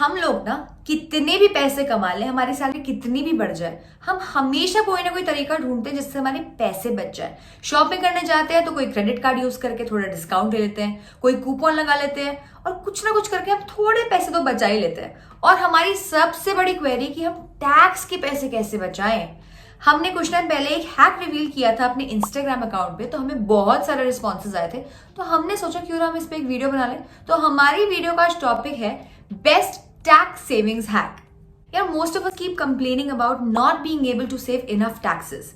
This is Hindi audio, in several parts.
हम लोग ना कितने भी पैसे कमा लें, हमारी सैलरी कितनी भी बढ़ जाए, हम हमेशा कोई ना कोई तरीका ढूंढते हैं जिससे हमारे पैसे बच जाए। शॉपिंग करने जाते हैं तो कोई क्रेडिट कार्ड यूज करके थोड़ा डिस्काउंट ले लेते हैं, कोई कूपन लगा लेते हैं और कुछ ना कुछ करके हम थोड़े पैसे तो बचा ही लेते हैं। और हमारी सबसे बड़ी क्वेरी कि हम टैक्स के पैसे कैसे बचाएं। हमने कुछ टाइम पहले एक हैक रिवील किया था अपने इंस्टाग्राम अकाउंट पे, तो हमें बहुत सारे रिस्पॉन्सेज आए थे, तो हमने सोचा क्यों ना हम इस पे एक वीडियो बना लें। तो हमारी वीडियो का टॉपिक है बेस्ट टैक्स सेविंग्स हैक। यार most of us keep complaining about not being able to save enough taxes.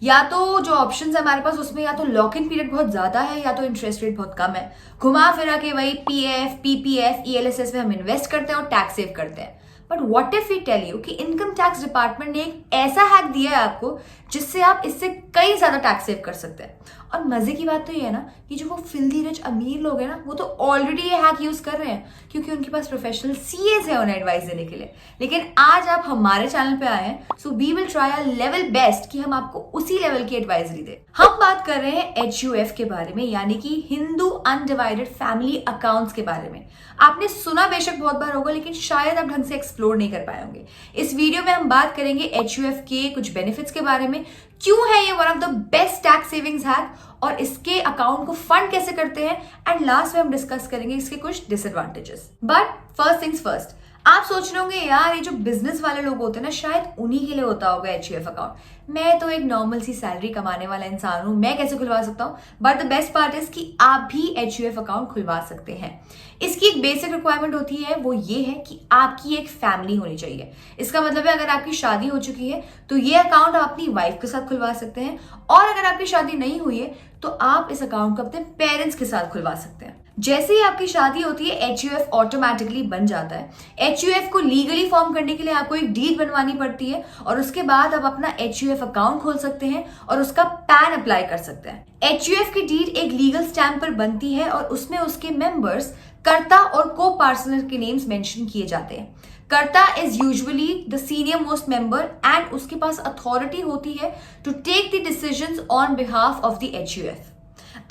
या तो जो ऑप्शंस है हमारे पास उसमें या तो लॉक इन पीरियड बहुत ज्यादा है या तो इंटरेस्ट रेट बहुत कम है। घुमा फिरा के वही पीएफ, पीपीएफ, ईएलएसएस में हम इन्वेस्ट करते हैं और टैक्स सेव करते हैं। But what if we tell you कि इनकम टैक्स डिपार्टमेंट ने एक ऐसा हैक दिया है आपको जिससे आप इससे कई ज्यादा टैक्स सेव कर सकते हैं। और मजे की बात तो ये है ना कि जो वो फिल्दी रिच अमीर लोग हैं ना, वो तो ऑलरेडी ये हैक यूज कर रहे हैं क्योंकि उनके पास प्रोफेशनल सीएस है उन्हें एडवाइस देने के लिए। लेकिन आज आप हमारे चैनल पे आए हैं, so we will try a level best कि हम आपको उसी लेवल की एडवाइजरी दें। हम बात कर रहे हैं HUF के बारे में, यानी कि हिंदू अनडिवाइडेड फैमिली अकाउंट्स के बारे में। आपने सुना बेशक बहुत बार होगा, लेकिन शायद आप ढंग से एक्सप्लोर नहीं कर पाए होंगे। इस वीडियो में हम बात करेंगे HUF के कुछ बेनिफिट्स के बारे में, क्यों है ये one of the best tax savings hack और इसके अकाउंट को फंड कैसे करते हैं, एंड लास्ट में हम डिस्कस करेंगे इसके कुछ disadvantages. But first things first, आप सोच रहे होंगे यार ये जो बिजनेस वाले लोग होते हैं ना, शायद उन्हीं के लिए होता होगा HUF अकाउंट। मैं तो एक नॉर्मल सी सैलरी कमाने वाला इंसान हूं, मैं कैसे खुलवा सकता हूं? But the best part is कि आप भी HUF अकाउंट खुलवा सकते हैं। इसकी एक बेसिक रिक्वायरमेंट होती है, वो ये है कि आपकी एक फैमिली होनी चाहिए। इसका मतलब है अगर आपकी शादी हो चुकी है तो ये अकाउंट आप अपनी वाइफ के साथ खुलवा सकते हैं, और अगर आपकी शादी नहीं हुई है तो आप इस अकाउंट को अपने पेरेंट्स के साथ खुलवा सकते हैं। जैसे ही आपकी शादी होती है HUF ऑटोमेटिकली बन जाता है। HUF को लीगली फॉर्म करने के लिए आपको एक डीड बनवानी पड़ती है और उसके बाद आप अपना HUF अकाउंट खोल सकते हैं और उसका पैन अप्लाई कर सकते हैं। HUF की डीड एक लीगल स्टैम्प पर बनती है और उसमें उसके मेंबर्स, कर्ता और को पार्टनर के नेम्स मेंशन किए जाते हैं। Karta is usually the senior most member and उसके पास अथॉरिटी होती है to take the decisions on behalf of the HUF।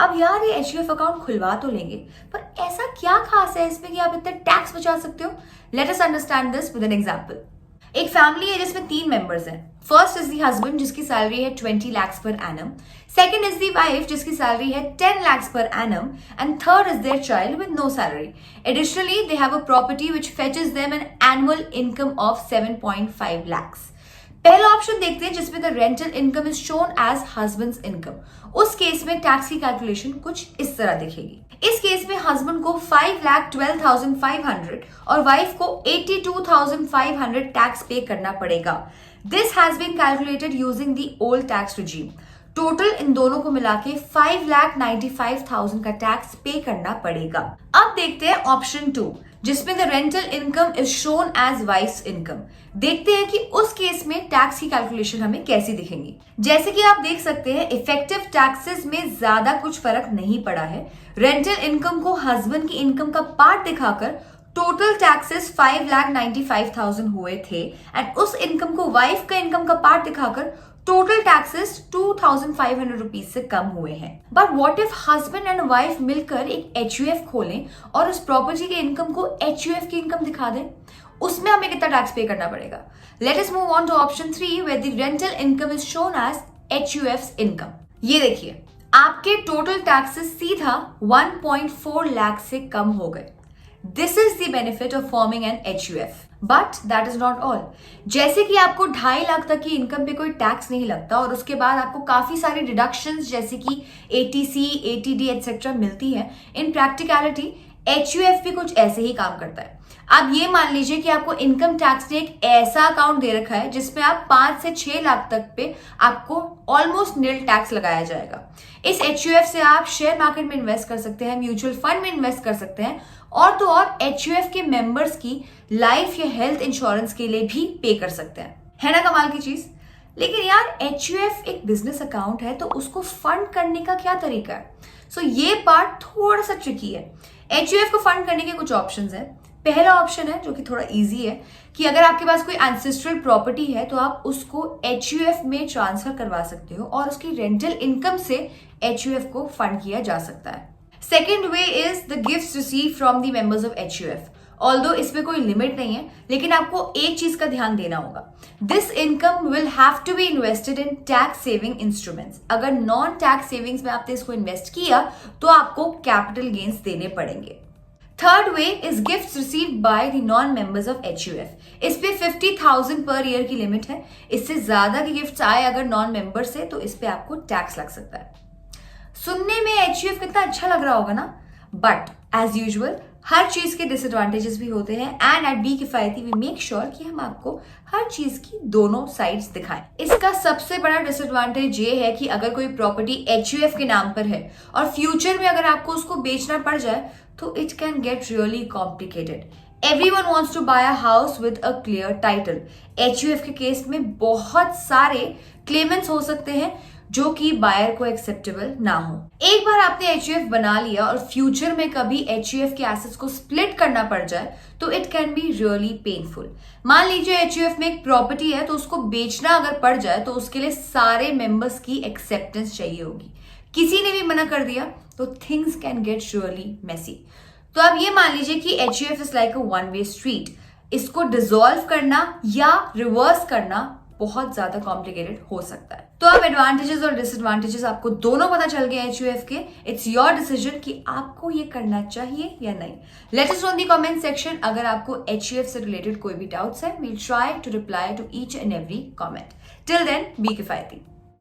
अब यार ये HUF अकाउंट खुलवा तो लेंगे, पर ऐसा क्या खास है इसमें कि आप इतने टैक्स बचा सकते हो? Let us understand this with an example. एक फैमिली है जिसमें 3 मेंबर्स हैं। फर्स्ट इज द हस्बैंड जिसकी सैलरी है 20 lakhs per annum, second is the wife जिसकी सैलरी है 10 lakhs per annum, and third is their child with no salary. Additionally, they have a property which fetches them an annual income of 7.5 lakhs. पहला ऑप्शन देखते हैं जिसमें the rental income is shown as husband's income. उस केस में टैक्स की कैलकुलेशन कुछ इस तरह दिखेगी। इस केस में हस्बैंड को 5,12,500 और वाइफ को 82,500 टैक्स पे करना पड़ेगा। This has been calculated using the old tax regime. Total इन दोनों को मिला के 5,95,000 का टैक्स पे करना पड़ेगा। अब देखते हैं ऑप्शन 2 जिसमें the rental income is shown as wife's income. देखते हैं कि उस केस में टैक्स की कैलकुलेशन हमें कैसी दिखेंगी। जैसे कि आप देख सकते हैं इफेक्टिव टैक्सेस में ज्यादा कुछ फर्क नहीं पड़ा है। रेंटल इनकम को हस्बैंड की इनकम का पार्ट दिखाकर टोटल टैक्सेस 5,95,000 हुए थे, एंड उस इनकम को वाइफ का इनकम का पार्ट दिखाकर टोटल टैक्सेस 2,500 रुपीज से कम हुए हैं। But what if husband and wife मिलकर एक HUF खोलें और उस प्रॉपर्टी के इनकम को HUF की इनकम दिखा दें? उसमें हमें कितना टैक्स पे करना पड़ेगा? Let us move on to option 3 where the rental income is shown as HUF's इनकम। ये देखिए आपके टोटल टैक्सेस सीधा 1.4 लाख से कम हो गए। This is the benefit of forming an HUF। But that is not all. जैसे कि आपको 2.5 लाख तक की इनकम पे कोई टैक्स नहीं लगता और उसके बाद आपको काफी सारी डिडक्शंस जैसे कि ATC, ATD एटसेट्रा मिलती है, इन प्रैक्टिकलिटी HUF भी कुछ ऐसे ही काम करता है। अब ये मान लीजिए कि आपको इनकम टैक्स ने एक ऐसा अकाउंट दे रखा है जिसमें आप 5 से 6 लाख तक पे आपको ऑलमोस्ट नील टैक्स लगाया जाएगा। इस HUF से आप शेयर मार्केट में इन्वेस्ट कर सकते हैं, म्यूचुअल फंड में इन्वेस्ट कर सकते हैं, और तो और HUF के मेंबर्स की लाइफ या हेल्थ इंश्योरेंस के लिए भी पे कर सकते हैं। है ना कमाल की चीज? लेकिन यार HUF एक बिजनेस अकाउंट है तो उसको फंड करने का क्या तरीका है? सो ये पार्ट थोड़ा सा ट्रिकी है। HUF को फंड करने के कुछ ऑप्शंस हैं। पहला ऑप्शन है जो कि थोड़ा इजी है कि अगर आपके पास कोई एंसेस्ट्रल प्रॉपर्टी है तो आप उसको HUF में ट्रांसफर करवा सकते हो और उसकी रेंटल इनकम से HUF को फंड किया जा सकता है। Second way is the gifts receive from the members of HUF। Although इसमें कोई लिमिट नहीं है, लेकिन आपको एक चीज का ध्यान देना होगा, this income will have to be invested in tax saving instruments. अगर नॉन टैक्स सेविंग्स में आपने इसको इन्वेस्ट किया तो आपको कैपिटल गेन्स देने पड़ेंगे। Third way is gifts received by the non members of HUF। इस पे 50,000 पर ईयर की लिमिट है। इससे ज्यादा के गिफ्ट्स आए अगर नॉन मेंबर से तो इस पे आपको टैक्स लग सकता है। सुनने में HUF कितना अच्छा लग रहा होगा ना, बट एज यूजुअल हर चीज के डिसएडवांटेजेस भी होते हैं एंड एट बी किफायती वी मेक श्योर कि हम आपको हर चीज की दोनों साइड्स दिखाएं। इसका सबसे बड़ा डिसएडवांटेज ये है कि अगर कोई प्रॉपर्टी HUF के नाम पर है और फ्यूचर में अगर आपको उसको बेचना पड़ जाए तो it can get really complicated. Everyone wants to buy a house with a clear title. HUF के केस में बहुत सारे क्लेमेंट्स हो सकते हैं जो कि बायर को एक्सेप्टेबल ना हो। एक बार आपने HUF बना लिया और फ्यूचर में कभी HUF के एसेट्स को स्प्लिट करना पड़ जाए तो it can be really painful. मान लीजिए HUF में एक प्रॉपर्टी है तो उसको बेचना अगर पड़ जाए तो उसके लिए सारे मेंबर्स की एक्सेप्टेंस चाहिए होगी। किसी ने भी मना कर दिया तो things can get really messy. तो आप ये मान लीजिए कि HUF is like a one way street. इसको डिसॉल्व करना या रिवर्स करना बहुत ज्यादा कॉम्प्लिकेटेड हो सकता है। तो अब एडवांटेजेस और डिसएडवांटेजेस आपको दोनों पता चल गए HUF के। इट्स योर डिसीजन कि आपको ये करना चाहिए या नहीं। Let us know in the comment section. अगर आपको HUF से रिलेटेड कोई भी डाउट्स है, we will try to reply to each and every comment. Till then be किफायती।